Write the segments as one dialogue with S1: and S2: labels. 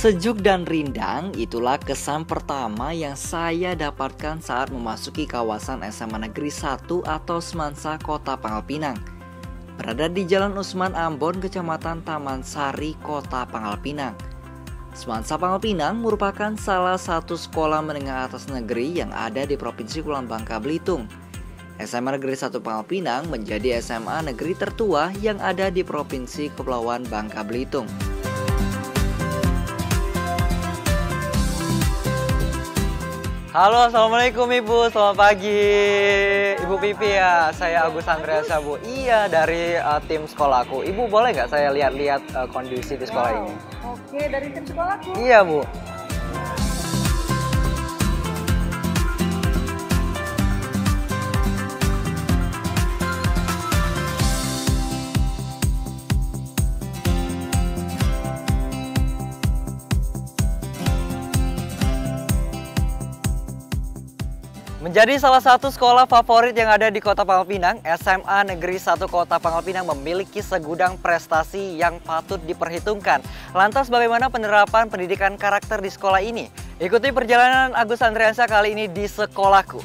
S1: Sejuk dan rindang itulah kesan pertama yang saya dapatkan saat memasuki kawasan SMA Negeri 1 atau Semansa Kota Pangkal Pinang. Berada di Jalan Usman Ambon, Kecamatan Taman Sari, Kota Pangkal Pinang. Semansa Pangkal Pinang merupakan salah satu sekolah menengah atas negeri yang ada di Provinsi Kepulauan Bangka Belitung. SMA Negeri 1 Pangkal Pinang menjadi SMA negeri tertua yang ada di Provinsi Kepulauan Bangka Belitung.
S2: Halo, assalamualaikum Ibu, selamat pagi. Ibu Pipi ya, saya Agus Andreasa Bu. Iya, dari tim sekolahku. Ibu boleh nggak saya lihat-lihat kondisi di sekolah ini?
S3: Oke, dari tim sekolahku.
S2: Iya Bu. Menjadi salah satu sekolah favorit yang ada di Kota Pangkal Pinang, SMA Negeri 1 Kota Pangkal Pinang memiliki segudang prestasi yang patut diperhitungkan. Lantas bagaimana penerapan pendidikan karakter di sekolah ini? Ikuti perjalanan Agus Andreasa kali ini di sekolahku.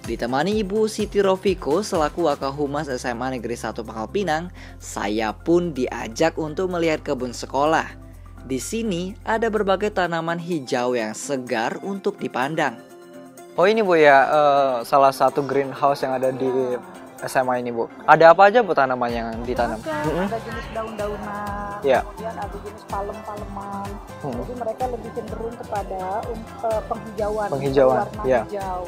S1: Ditemani Ibu Siti Rofiko selaku Wakahumas SMA Negeri 1 Pangkal Pinang, saya pun diajak untuk melihat kebun sekolah. Di sini ada berbagai tanaman hijau yang segar untuk dipandang.
S2: Oh ini Bu ya, salah satu greenhouse yang ada di SMA ini Bu. Ada apa aja Bu tanaman yang ditanam?
S3: Ada jenis daun-daunan,
S2: Ya.
S3: kemudian ada jenis palem-paleman. Jadi mereka lebih cenderung kepada penghijauan, warna
S2: ya.
S3: hijau.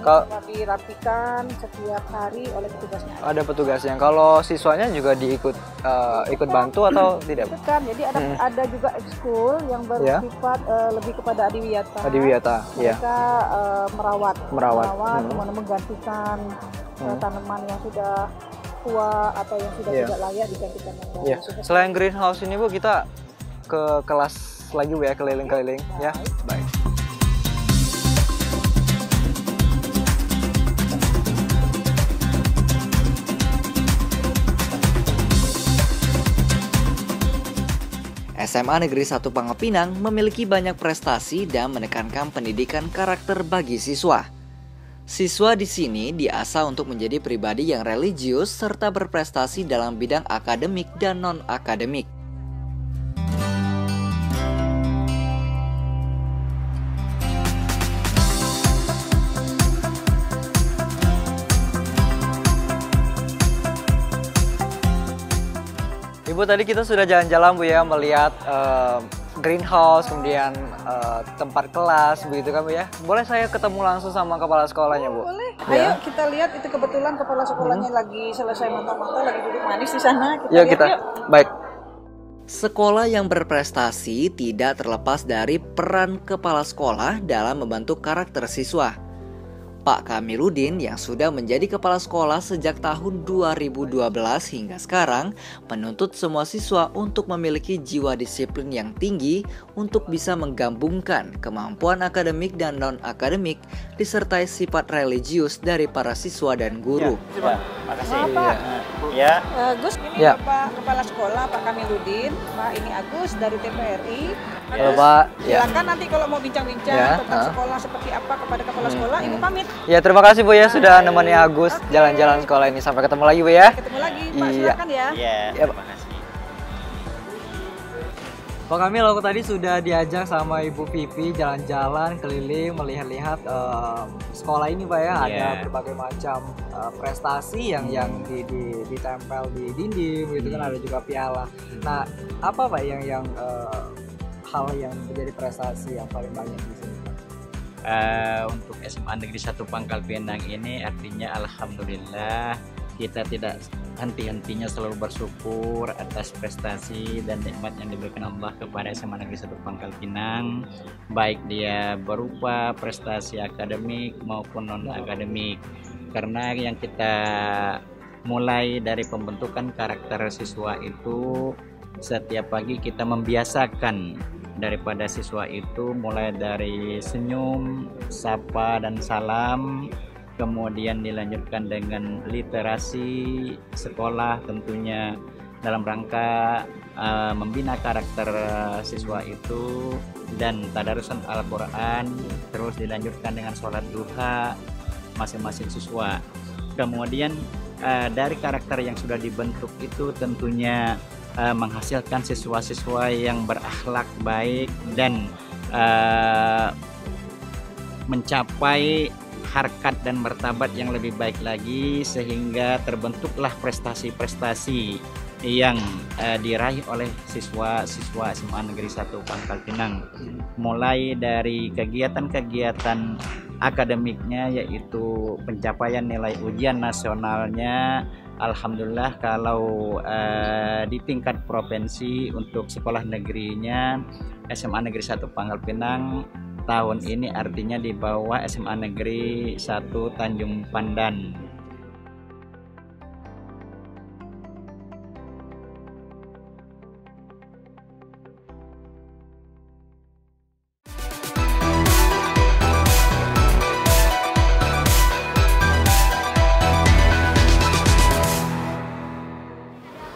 S2: Kalau
S3: dirapikan setiap hari oleh petugasnya.
S2: ada petugasnya. Kalau siswanya juga ikut bantu atau tidak?
S3: Kan, jadi ada juga ekskul yang bersifat lebih kepada adiwiyata.
S2: Adiwiyata, ya.
S3: Mereka merawat, kemudian menggantikan tanaman yang sudah tua atau yang sudah tidak layak digantikan yang baru.
S2: Ya. Selain greenhouse ini Bu, kita ke kelas lagi Bu ya, keliling-keliling ya. Baik.
S1: SMA Negeri 1 Pangkal Pinang memiliki banyak prestasi dan menekankan pendidikan karakter bagi siswa. Siswa di sini diasah untuk menjadi pribadi yang religius serta berprestasi dalam bidang akademik dan non-akademik.
S2: Ibu, tadi kita sudah jalan-jalan Bu ya, melihat greenhouse, kemudian tempat kelas, begitu kan Bu ya. Boleh saya ketemu langsung sama kepala sekolahnya Bu?
S3: Boleh.
S2: Ya.
S3: Ayo kita lihat, itu kebetulan kepala sekolahnya lagi selesai mata-mata, lagi duduk manis di sana.
S2: Yuk kita. Baik.
S1: Sekolah yang berprestasi tidak terlepas dari peran kepala sekolah dalam membentuk karakter siswa. Pak Kamiludin yang sudah menjadi kepala sekolah sejak tahun 2012 hingga sekarang menuntut semua siswa untuk memiliki jiwa disiplin yang tinggi untuk bisa menggabungkan kemampuan akademik dan non-akademik disertai sifat religius dari para siswa dan guru.
S3: Makasih. Pak.
S4: Ya.
S3: Gus, ini Bapak Kepala Sekolah Pak Kamiludin. Pak, ini Agus dari TPRI.
S2: Halo Pak.
S3: Silakan nanti kalau mau bincang-bincang tentang sekolah seperti apa kepada kepala sekolah, Ibu pamit.
S2: Ya, terima kasih Bu ya sudah nemani Agus jalan-jalan sekolah ini. Sampai ketemu lagi Bu ya.
S3: Ketemu lagi Pak, silakan ya.
S4: Iya, terima kasih.
S2: Pak Kamil, aku tadi sudah diajak sama Ibu Pipi jalan-jalan keliling melihat-lihat sekolah ini Pak ya. Ada berbagai macam prestasi yang ditempel di dinding gitu kan, ada juga piala. Nah, apa Pak yang hal yang menjadi prestasi yang paling banyak di sini?
S4: Untuk SMA Negeri 1 Pangkal Pinang ini artinya alhamdulillah kita tidak henti-hentinya selalu bersyukur atas prestasi dan nikmat yang diberikan Allah kepada SMA Negeri 1 Pangkal Pinang, baik dia berupa prestasi akademik maupun non-akademik. Karena yang kita mulai dari pembentukan karakter siswa itu setiap pagi kita membiasakan daripada siswa itu mulai dari senyum, sapa dan salam, kemudian dilanjutkan dengan literasi sekolah tentunya, dalam rangka membina karakter siswa itu dan tadarusan Al-Quran, terus dilanjutkan dengan sholat duha masing-masing siswa. Kemudian dari karakter yang sudah dibentuk itu tentunya menghasilkan siswa-siswa yang berakhlak baik dan mencapai harkat dan martabat yang lebih baik lagi, sehingga terbentuklah prestasi-prestasi yang diraih oleh siswa-siswa SMA Negeri 1 Pangkal Pinang, mulai dari kegiatan-kegiatan akademiknya, yaitu pencapaian nilai ujian nasionalnya. Alhamdulillah kalau di tingkat provinsi untuk sekolah negerinya SMA Negeri 1 Pangkal Pinang tahun ini artinya di bawah SMA Negeri 1 Tanjung Pandan.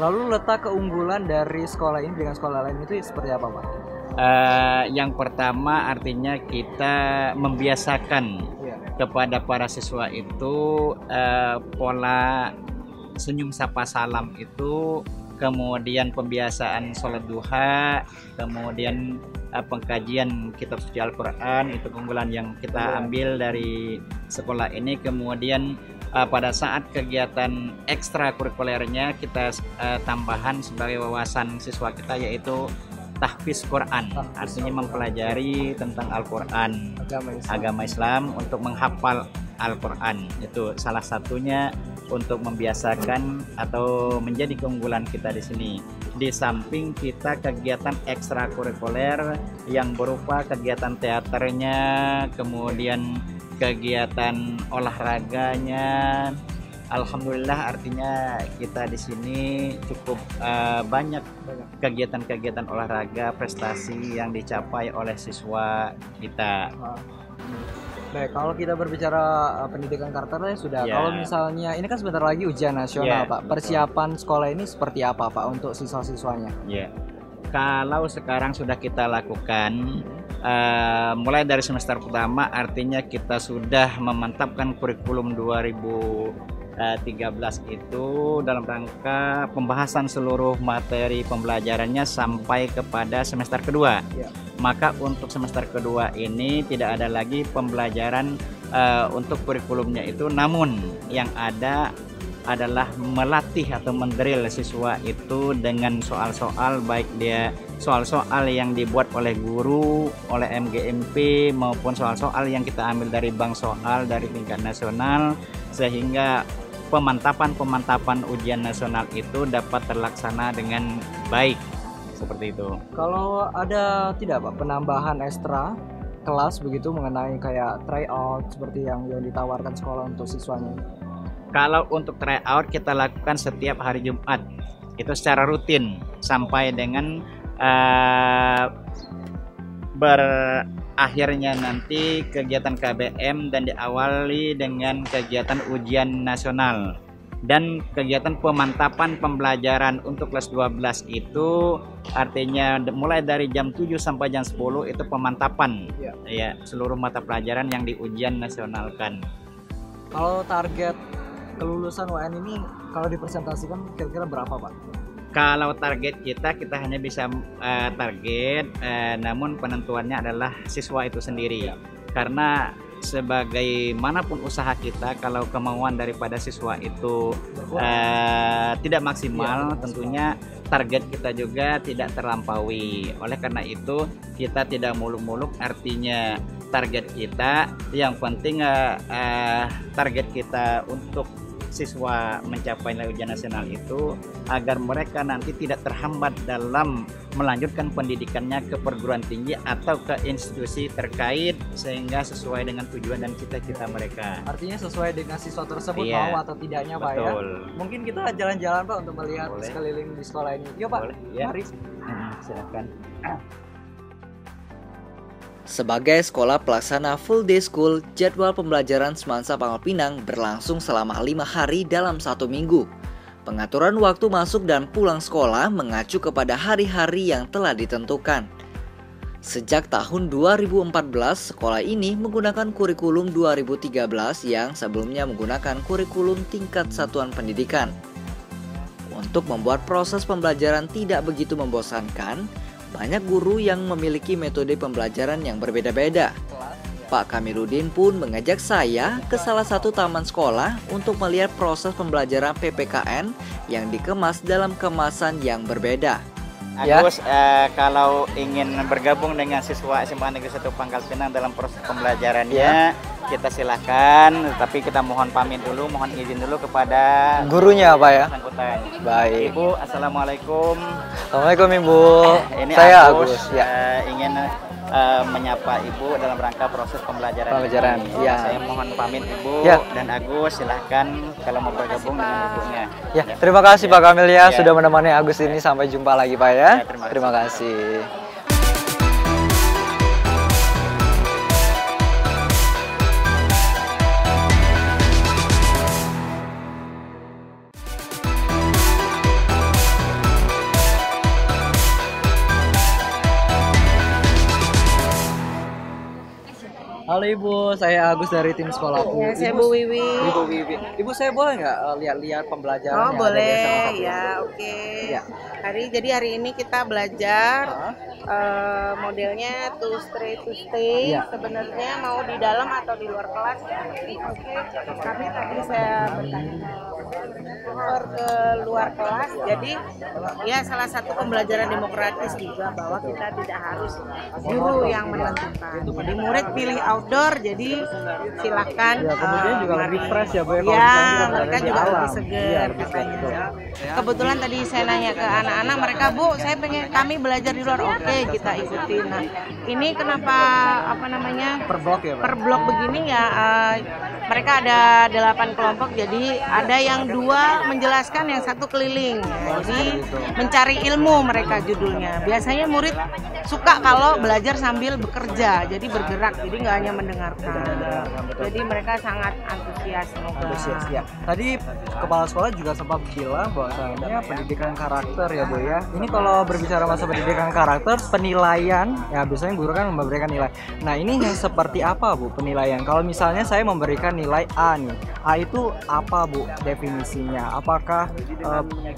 S2: Lalu letak keunggulan dari sekolah ini dengan sekolah lain itu seperti apa, Pak?
S4: Yang pertama artinya kita membiasakan kepada para siswa itu pola senyum sapa salam itu, kemudian pembiasaan sholat duha, kemudian pengkajian kitab suci Al-Quran, itu keunggulan yang kita ambil dari sekolah ini. Kemudian pada saat kegiatan ekstrakurikulernya kita tambahan sebagai wawasan siswa kita, yaitu tahfiz Quran, artinya mempelajari tentang Al-Quran, agama Islam untuk menghafal Al-Quran. Itu salah satunya untuk membiasakan atau menjadi keunggulan kita di sini. Di samping kita kegiatan ekstrakurikuler yang berupa kegiatan teaternya, kemudian kegiatan olahraganya, alhamdulillah artinya kita di sini cukup banyak kegiatan-kegiatan olahraga prestasi yang dicapai oleh siswa kita.
S2: Baik, kalau kita berbicara pendidikan karakternya sudah. Kalau misalnya ini kan sebentar lagi ujian nasional, Pak. Persiapan sekolah ini seperti apa, Pak, untuk siswa-siswanya?
S4: Kalau sekarang sudah kita lakukan mulai dari semester pertama, artinya kita sudah memantapkan kurikulum 2013 itu dalam rangka pembahasan seluruh materi pembelajarannya sampai kepada semester kedua. Maka untuk semester kedua ini tidak ada lagi pembelajaran untuk kurikulumnya itu, namun yang ada adalah melatih atau mendrill siswa itu dengan soal-soal, baik dia soal-soal yang dibuat oleh guru, oleh MGMP, maupun soal-soal yang kita ambil dari bank soal dari tingkat nasional, sehingga pemantapan ujian nasional itu dapat terlaksana dengan baik, seperti itu.
S2: Kalau ada tidak, Pak, penambahan ekstra kelas begitu mengenai kayak tryout seperti yang ditawarkan sekolah untuk siswanya?
S4: Kalau untuk tryout kita lakukan setiap hari Jumat, itu secara rutin sampai dengan berakhirnya nanti kegiatan KBM dan diawali dengan kegiatan ujian nasional. Dan kegiatan pemantapan pembelajaran untuk kelas 12 itu artinya mulai dari jam 7 sampai jam 10 itu pemantapan seluruh mata pelajaran yang di ujian nasionalkan.
S2: Kalau target kelulusan UN ini kalau dipresentasikan kira-kira berapa, Pak?
S4: Kalau target kita hanya bisa target, namun penentuannya adalah siswa itu sendiri. Karena sebagaimanapun usaha kita, kalau kemauan daripada siswa itu tidak maksimal, tentunya target kita juga tidak terlampaui. Oleh karena itu kita tidak muluk-muluk, artinya target kita yang penting target kita untuk siswa mencapai nilai ujian nasional itu agar mereka nanti tidak terhambat dalam melanjutkan pendidikannya ke perguruan tinggi atau ke institusi terkait, sehingga sesuai dengan tujuan dan cita-cita mereka.
S2: Artinya sesuai dengan siswa tersebut mau atau tidaknya, Pak, ya. Mungkin kita jalan-jalan, Pak, untuk melihat sekeliling di sekolah ini. Yuk, Pak. Mari.
S4: Silakan.
S1: Sebagai sekolah pelaksana full day school, jadwal pembelajaran Semansa Pangkal Pinang berlangsung selama 5 hari dalam 1 minggu. Pengaturan waktu masuk dan pulang sekolah mengacu kepada hari-hari yang telah ditentukan. Sejak tahun 2014, sekolah ini menggunakan kurikulum 2013 yang sebelumnya menggunakan kurikulum tingkat satuan pendidikan. Untuk membuat proses pembelajaran tidak begitu membosankan, banyak guru yang memiliki metode pembelajaran yang berbeda-beda. Pak Kamiluddin pun mengajak saya ke salah satu taman sekolah untuk melihat proses pembelajaran PPKN yang dikemas dalam kemasan yang berbeda.
S4: Agus, kalau ingin bergabung dengan siswa SMA Negeri 1 Pangkal Pinang dalam proses pembelajarannya, kita silakan, tapi kita mohon pamit dulu, mohon izin dulu kepada
S2: Gurunya Pak ya?
S4: bersangkutan.
S2: Baik.
S4: Ibu, assalamualaikum.
S2: Assalamualaikum Ibu.
S4: Ini
S2: Saya
S4: Agus,
S2: Agus. Ya.
S4: ingin menyapa Ibu dalam rangka proses pembelajaran.
S2: Pembelajaran, ya.
S4: Saya mohon pamit Ibu
S2: Ya.
S4: dan Agus, silahkan kalau mau bergabung dengan ibunya.
S2: Ya, terima kasih Pak Kamil ya,
S4: Ya.
S2: sudah menemani Agus ini. Sampai jumpa lagi Pak ya.
S4: Ya, terima
S2: kasih. Halo Ibu, saya Agus dari tim sekolahku.
S3: Ya, saya Bu Wiwi.
S2: Ibu Wiwi. Ibu, saya boleh nggak lihat-lihat pembelajaran?
S3: Oh
S2: yang ada di
S3: boleh,
S2: SMA 1?
S3: ya oke.
S2: Ya.
S3: Jadi hari ini kita belajar modelnya to stay.
S2: Ya.
S3: Sebenarnya mau di dalam atau di luar kelas ya. Oke. Tapi tadi saya bertanya ke luar kelas. Jadi ya salah satu pembelajaran demokratis juga bahwa kita tidak harus guru yang menentukan. Jadi murid pilih outdoor, jadi silakan.
S2: Ya, kemudian juga lebih fresh ya Bu ya. kalau
S3: Ya,
S2: misalnya
S3: mereka
S2: berada di
S3: juga lebih
S2: alam.
S3: seger
S2: Iya,
S3: katanya.
S2: betul.
S3: Kebetulan tadi saya nanya ke anak-anak, mereka Bu, saya pengen kami belajar di luar. Oke, kita ikutin. Nah, ini kenapa
S2: Per blok ya Pak?
S3: per blok begini ya? Mereka ada 8 kelompok, jadi ada yang 2 menjelaskan, yang 1 keliling. Ya, jadi mencari ilmu mereka judulnya. Biasanya murid suka kalau belajar sambil bekerja, jadi bergerak, jadi nggak hanya mendengarkan. Jadi mereka sangat antusias.
S2: Antusias ya. Tadi kepala sekolah juga sempat bilang bahwasanya pendidikan karakter ya Bu ya. Ini kalau berbicara masa pendidikan karakter, penilaian ya biasanya guru kan memberikan nilai. Nah ini yang seperti apa Bu penilaian? Kalau misalnya saya memberikan nilai A nih, A itu apa Bu definisinya? Apakah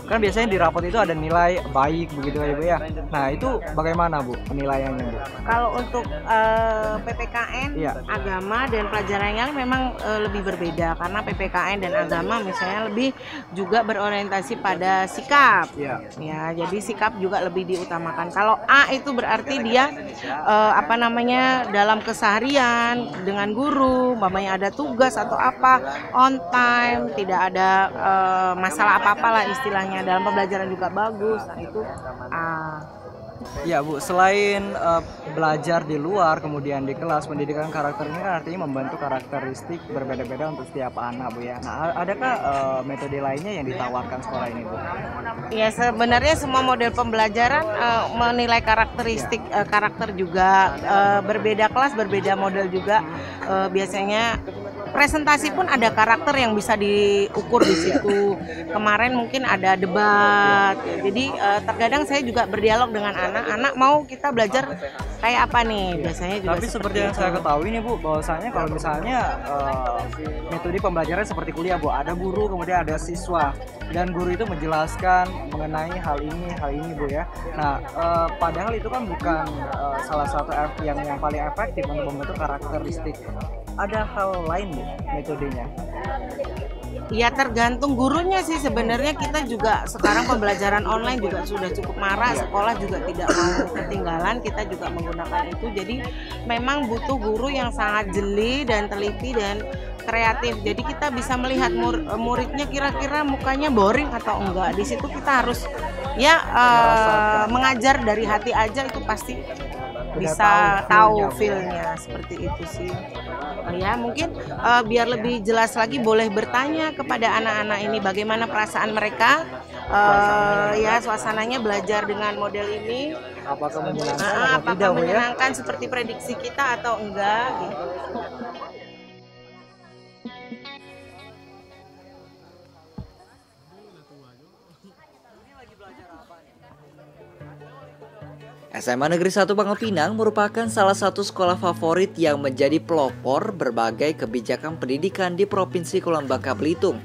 S2: kan biasanya di rapot itu ada nilai baik begitu ya Bu ya. Nah itu bagaimana Bu penilaiannya Bu?
S3: Kalau untuk PPKN,
S2: Iya.
S3: agama dan pelajarannya memang lebih berbeda, karena PPKN dan agama misalnya lebih juga berorientasi pada sikap.
S2: Iya.
S3: Ya, jadi sikap juga lebih diutamakan. Kalau A itu berarti dia dalam keseharian dengan guru, umpamanya ada tugas atau apa, on time, tidak ada masalah apa-apa lah istilahnya, dalam pembelajaran juga bagus. Nah, itu A.
S2: Ya Bu, selain belajar di luar kemudian di kelas, pendidikan karakter ini kan artinya membentuk karakteristik berbeda-beda untuk setiap anak Bu ya. Nah adakah metode lainnya yang ditawarkan sekolah ini Bu?
S3: Ya sebenarnya semua model pembelajaran menilai karakteristik karakter juga, berbeda kelas berbeda model juga. Biasanya presentasi pun ada karakter yang bisa diukur di situ. Kemarin mungkin ada debat. Jadi terkadang saya juga berdialog dengan anak-anak, mau kita belajar kayak apa nih, biasanya juga.
S2: Tapi seperti yang saya ketahui nih Bu, bahwasanya kalau misalnya metode pembelajaran seperti kuliah Bu, ada guru kemudian ada siswa, dan guru itu menjelaskan mengenai hal ini Bu ya. Nah padahal itu kan bukan salah satu yang paling efektif untuk membentuk karakteristik. Ada hal lain Bu metodenya?
S3: Ya tergantung gurunya sih sebenarnya. Kita juga sekarang pembelajaran online juga sudah cukup marak, sekolah juga tidak mau ketinggalan, kita juga menggunakan itu. Jadi memang butuh guru yang sangat jeli dan teliti dan kreatif. Jadi kita bisa melihat muridnya kira-kira mukanya boring atau enggak. Di situ kita harus mengajar dari hati aja, itu pasti bisa tahu feel-nya seperti itu sih. Ya mungkin biar lebih jelas lagi boleh bertanya kepada anak-anak ini bagaimana perasaan mereka, ya suasananya belajar dengan model ini.
S2: Apakah menyenangkan atau
S3: Apakah
S2: tidak Bu ya?
S3: menyenangkan seperti prediksi kita atau enggak gitu.
S1: SMA Negeri 1 Pangkal Pinang merupakan salah satu sekolah favorit yang menjadi pelopor berbagai kebijakan pendidikan di Provinsi Kepulauan Bangka Belitung,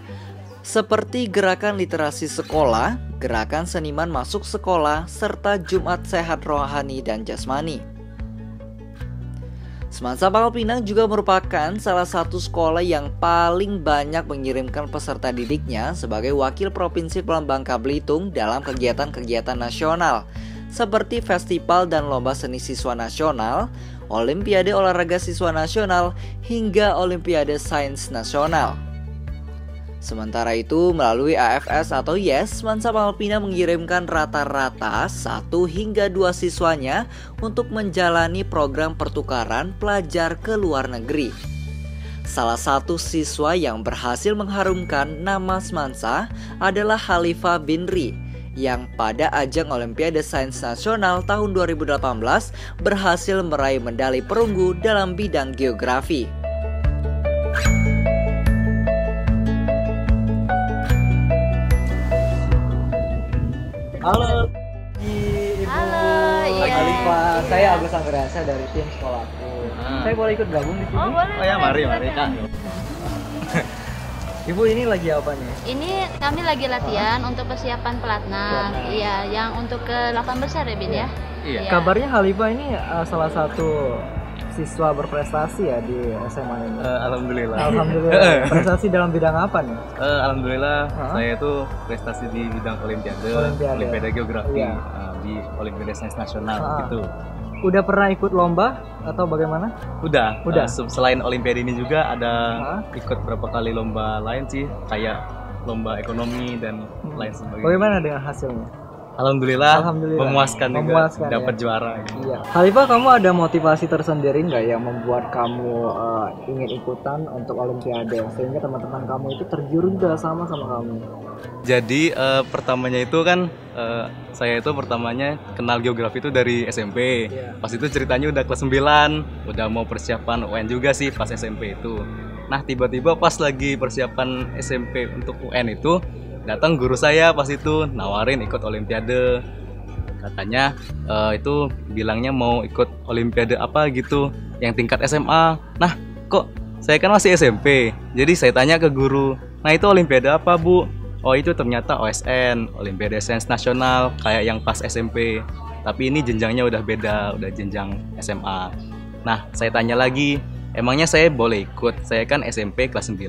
S1: seperti gerakan literasi sekolah, gerakan seniman masuk sekolah, serta Jumat Sehat Rohani dan Jasmani. Semansa Pangkal Pinang juga merupakan salah satu sekolah yang paling banyak mengirimkan peserta didiknya sebagai wakil Provinsi Kepulauan Bangka Belitung dalam kegiatan-kegiatan nasional seperti festival dan lomba seni siswa nasional, olimpiade olahraga siswa nasional, hingga olimpiade sains nasional. Sementara itu, melalui AFS atau YES, Semansa Pangkal Pinang mengirimkan rata-rata 1 hingga 2 siswanya untuk menjalani program pertukaran pelajar ke luar negeri. Salah satu siswa yang berhasil mengharumkan nama Semansa adalah Khalifah Binri, yang pada ajang Olimpiade Sains Nasional tahun 2018 berhasil meraih medali perunggu dalam bidang geografi.
S2: Halo, Ibu.
S5: Halo, iya.
S2: Khalifah, saya Agus Anggrasa dari tim sekolahku. Saya boleh ikut gabung di sini?
S5: Oh boleh.
S4: Oh ya, mari Kak.
S2: Ibu ini lagi apa nih?
S5: Ini kami lagi latihan untuk persiapan pelatnas. Iya, yang untuk ke 8 besar ya Bin ya.
S4: Iya.
S2: Kabarnya Khalifah ini salah satu siswa berprestasi ya di SMA ini.
S6: Alhamdulillah.
S2: Alhamdulillah. Prestasi dalam bidang apa nih?
S6: Alhamdulillah saya itu prestasi di bidang Olimpiade Geografi,
S2: Iya.
S6: Di Olimpiade Sains Nasional gitu.
S2: Udah pernah ikut lomba atau bagaimana?
S6: Udah. Selain Olimpiade ini juga ada ikut berapa kali lomba lain sih, kayak lomba ekonomi dan lain sebagainya.
S2: Bagaimana dengan hasilnya?
S6: Alhamdulillah. Memuaskan juga, dapat
S2: ya?
S6: juara.
S2: Iya. Khalifah, kamu ada motivasi tersendiri nggak yang membuat kamu ingin ikutan untuk Olimpiade sehingga teman-teman kamu itu terjun juga sama kamu?
S6: Jadi pertamanya itu kan saya itu pertamanya kenal geografi itu dari SMP. Pas itu ceritanya udah kelas 9, udah mau persiapan UN juga sih pas SMP itu. Nah tiba-tiba pas lagi persiapan SMP untuk UN itu, datang guru saya pas itu nawarin ikut Olimpiade. Katanya itu bilangnya mau ikut Olimpiade apa gitu yang tingkat SMA. Nah kok saya kan masih SMP, jadi saya tanya ke guru, nah itu Olimpiade apa Bu? Oh itu ternyata OSN, Olimpiade Sains Nasional, kayak yang pas SMP. Tapi ini jenjangnya udah beda, udah jenjang SMA. Nah saya tanya lagi, emangnya saya boleh ikut? Saya kan SMP kelas 9.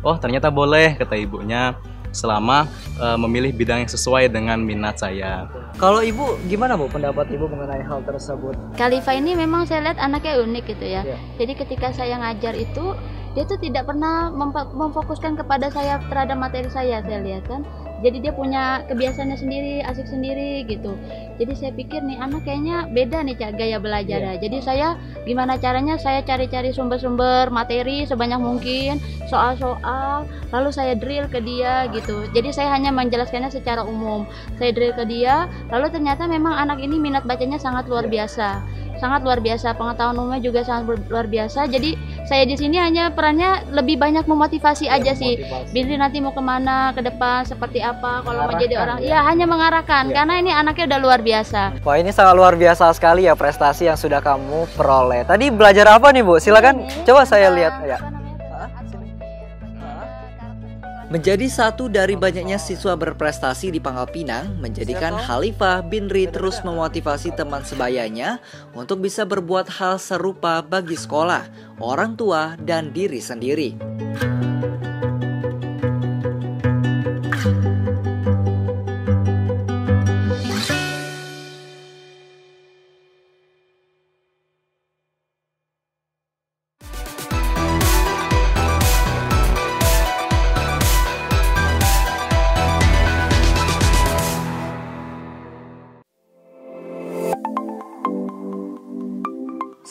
S6: Oh ternyata boleh, kata ibunya, selama memilih bidang yang sesuai dengan minat saya.
S2: Kalau Ibu, gimana Bu pendapat Ibu mengenai hal tersebut?
S5: Khalifah ini memang saya lihat anaknya unik gitu ya.
S2: Iya.
S5: Jadi ketika saya ngajar itu, dia tuh tidak pernah memfokuskan kepada saya terhadap materi saya lihat kan. Jadi dia punya kebiasaannya sendiri, asik sendiri gitu. Jadi saya pikir nih anak kayaknya beda nih gaya belajarnya. Jadi saya gimana caranya saya cari-cari sumber-sumber materi sebanyak mungkin, soal-soal, lalu saya drill ke dia gitu. Jadi saya hanya menjelaskannya secara umum. Saya drill ke dia, lalu ternyata memang anak ini minat bacanya sangat luar biasa. Sangat luar biasa, pengetahuan umumnya juga sangat luar biasa. Jadi saya di sini hanya perannya lebih banyak memotivasi aja sih. Binri nanti mau kemana ke depan, seperti apa kalau menjadi orang. Ya hanya mengarahkan, karena ini anaknya udah luar biasa.
S2: Wah ini sangat luar biasa sekali ya prestasi yang sudah kamu peroleh. Tadi belajar apa nih Bu? Silakan coba saya lihat ya.
S1: Menjadi satu dari banyaknya siswa berprestasi di Pangkal Pinang menjadikan Khalifah Binri terus memotivasi teman sebayanya untuk bisa berbuat hal serupa bagi sekolah, orang tua, dan diri sendiri.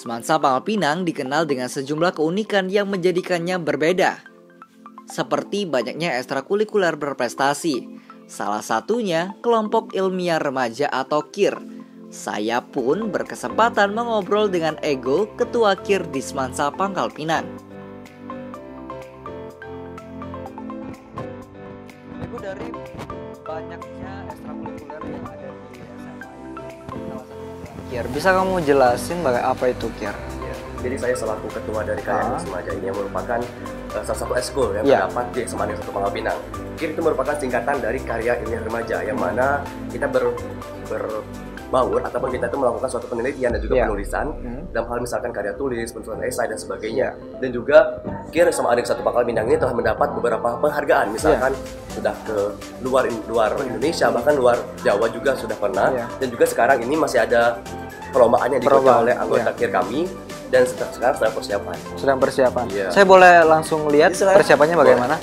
S1: Semansa Pangkal Pinang dikenal dengan sejumlah keunikan yang menjadikannya berbeda. Seperti banyaknya ekstrakurikuler berprestasi. Salah satunya kelompok ilmiah remaja atau KIR. Saya pun berkesempatan mengobrol dengan Ego, ketua KIR di Semansa Pangkal Pinang.
S2: Ibu, dari banyaknya ekstrakurikuler yang ada di SMA ini, salah satunya Kier, bisa kamu jelasin apa itu Kier?
S7: Ya, jadi saya selaku ketua dari Karya Anak Remaja ini yang merupakan salah satu eskul yang terdapat di SMA Negeri 1 Pangkal Pinang. KIR itu merupakan singkatan dari Karya Ilmiah Remaja, yang mana kita berbaur ataupun kita itu melakukan suatu penelitian dan juga penulisan dalam hal misalkan karya tulis, penulisan esai dan sebagainya. Dan juga KIR SMA Negeri 1 Pangkal Pinang ini telah mendapat beberapa penghargaan, misalkan sudah ke luar Indonesia, bahkan luar Jawa juga sudah pernah. Dan juga sekarang ini masih ada perlombaan yang diikuti oleh anggota KIR kami, dan sekarang sedang persiapan. Sedang persiapan. Saya boleh langsung lihat persiapannya bagaimana?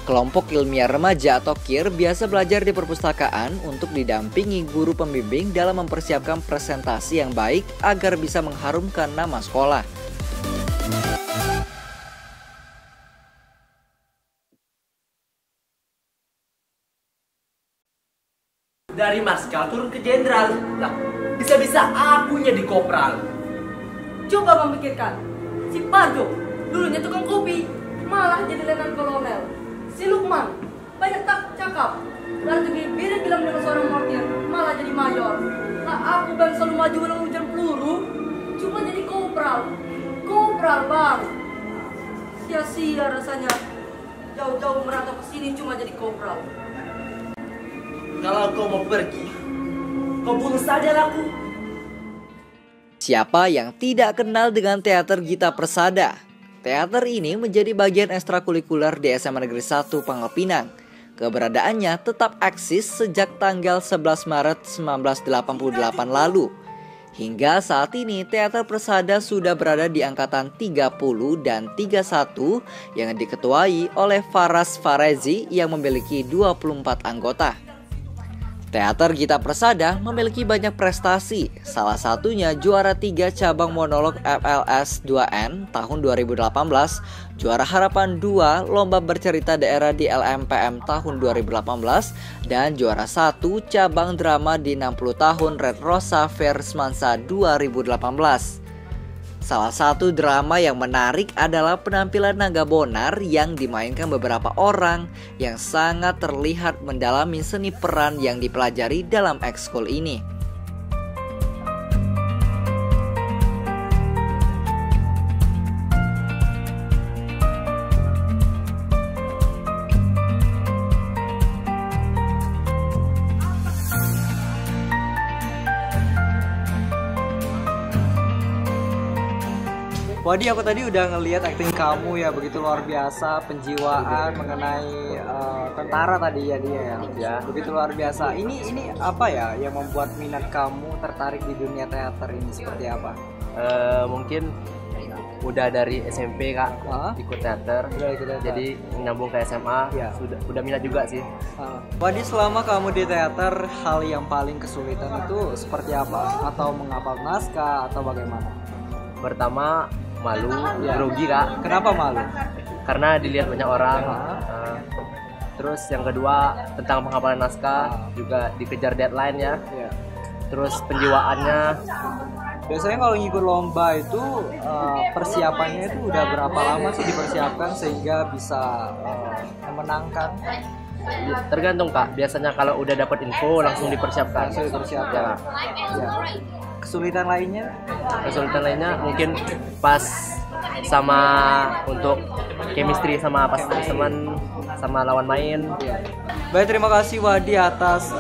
S1: Kelompok ilmiah remaja atau KIR biasa belajar di perpustakaan untuk didampingi guru pembimbing dalam mempersiapkan presentasi yang baik agar bisa mengharumkan nama sekolah.
S8: Dari marskal turun ke jenderal, lah bisa-bisa akunya di kopral.
S9: Coba memikirkan, si Parjo dulunya tukang kopi, malah jadi letnan kolonel. Si Lukman banyak tak cakap, lalu beda bilang dengan seorang mortir, malah jadi mayor. Nah aku bang selalu maju dalam hujan peluru, cuma jadi kopral bang. Sia-sia rasanya jauh-jauh merantau ke sini cuma jadi kopral.
S8: Kalau kau mau pergi, kau bunuh saja aku.
S1: Siapa yang tidak kenal dengan teater Gita Persada? Teater ini menjadi bagian ekstrakurikuler di SMA Negeri 1 Pangkal Pinang. Keberadaannya tetap eksis sejak tanggal 11 Maret 1988 lalu. Hingga saat ini Teater Persada sudah berada di angkatan 30 dan 31 yang diketuai oleh Faras Farezi yang memiliki 24 anggota. Teater Gita Persada memiliki banyak prestasi, salah satunya juara 3 cabang monolog FLS 2N tahun 2018, juara harapan 2 lomba bercerita daerah di LMPM tahun 2018, dan juara 1 cabang drama di 60 tahun Red Rosa Fair Semansa 2018. Salah satu drama yang menarik adalah penampilan Naga Bonar yang dimainkan beberapa orang yang sangat terlihat mendalami seni peran yang dipelajari dalam ekskul ini.
S2: Wadi, aku tadi udah ngelihat akting kamu ya, begitu luar biasa, penjiwaan mengenai tentara tadi ya dia ya. Begitu luar biasa. Ini apa ya yang membuat minat kamu tertarik di dunia teater ini, seperti apa?
S10: Mungkin udah dari SMP Kak, ikut teater. Jadi nyambung ke SMA, udah minat juga sih.
S2: Wadi, selama kamu di teater, hal yang paling kesulitan itu seperti apa? Atau menghafal naskah atau bagaimana?
S10: Pertama malu, grogi Kak.
S2: Kenapa malu?
S10: Karena dilihat banyak orang. Terus yang kedua tentang penghafalan naskah, juga dikejar deadline ya. Terus penjiwaannya.
S2: Biasanya kalau ngikut lomba itu persiapannya itu udah berapa lama sih dipersiapkan sehingga bisa memenangkan?
S10: Tergantung Kak. Biasanya kalau udah dapat info langsung dipersiapkan.
S2: Ya. Kesulitan lainnya?
S10: Kesulitan lainnya mungkin pas sama untuk chemistry sama pas teman sama lawan main.
S2: Baik, terima kasih Wadi atas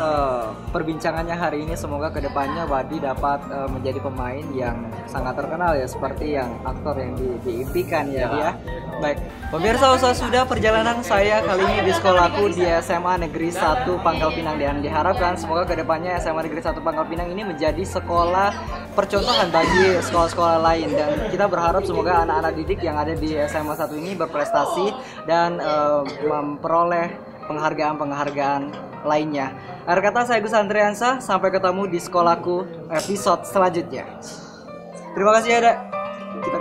S2: perbincangannya hari ini. Semoga kedepannya Wadi dapat menjadi pemain yang sangat terkenal ya, seperti yang aktor yang diimpikan ya dia. Baik, pemirsa, usai sudah perjalanan saya kali ini di sekolahku di SMA Negeri 1 Pangkal Pinang, dan diharapkan semoga kedepannya SMA Negeri 1 Pangkal Pinang ini menjadi sekolah percontohan bagi sekolah-sekolah lain, dan kita berharap semoga anak-anak didik yang ada di SMA 1 ini berprestasi dan memperoleh penghargaan-penghargaan lainnya. Akhir kata, saya Gus Andriansa, sampai ketemu di sekolahku episode selanjutnya. Terima kasih ya, Dek. Kita